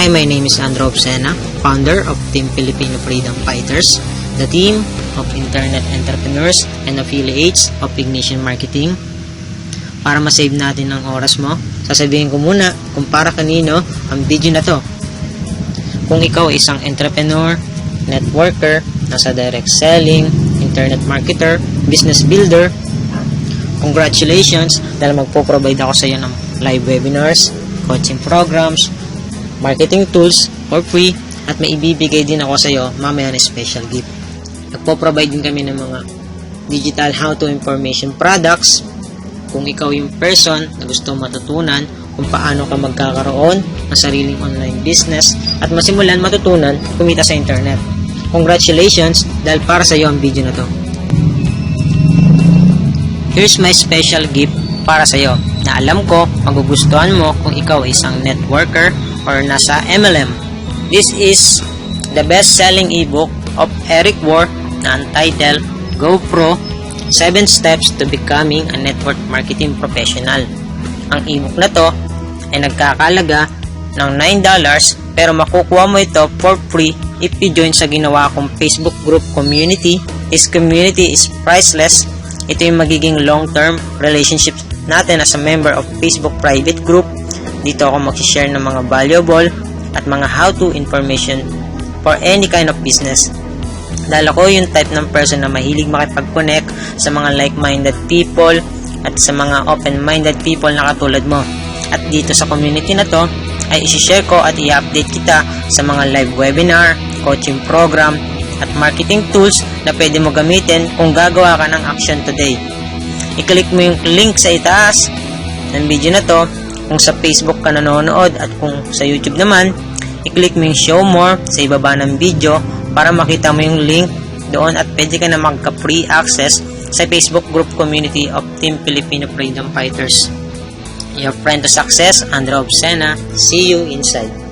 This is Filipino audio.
Hi, my name is Andrew Obsena, founder of Team Filipino Freedom Fighters, the team of internet entrepreneurs and affiliates of Ignition Marketing. Para ma-save natin ang oras mo, sasabihin ko muna kung para kanino ang video na to. Kung ikaw ay isang entrepreneur, networker, nasa direct selling, internet marketer, business builder, congratulations dahil magpo-provide ako sa iyo ng live webinars, coaching programs, marketing tools for free, at may ibibigay din ako sa iyo mamaya na special gift. Nagpo-provide din kami ng mga digital how-to information products kung ikaw yung person na gusto matutunan kung paano ka magkakaroon ng sariling online business at masimulan matutunan kumita sa internet. Congratulations dahil para sa iyo ang video na to. Here's my special gift para sa iyo na alam ko magugustuhan mo kung ikaw ay isang networker or nasa MLM. This is the best-selling ebook of Eric Worre na entitled GoPro 7 Steps to Becoming a Network Marketing Professional. Ang ebook na to ay nagkakalaga ng $9 pero makukuha mo ito for free if you join sa ginawa kong Facebook group community. This community is priceless. Ito yung magiging long-term relationships natin as a member of Facebook private group. Dito ako mag-share ng mga valuable at mga how-to information for any kind of business. Dahil ako yung type ng person na mahilig makipag-connect sa mga like-minded people at sa mga open-minded people na katulad mo. At dito sa community na to ay isi-share ko at i-update kita sa mga live webinar, coaching program at marketing tools na pwede mo gamitin kung gagawa ka ng action today. I-click mo yung link sa itaas ng video na to kung sa Facebook ka nanonood, at kung sa YouTube naman, i-click mo yung show more sa ibaba ng video para makita mo yung link doon at pwede ka na magka-free access sa Facebook group community of Team Filipino Freedom Fighters. Your friend to success, Andrew Obsena. See you inside.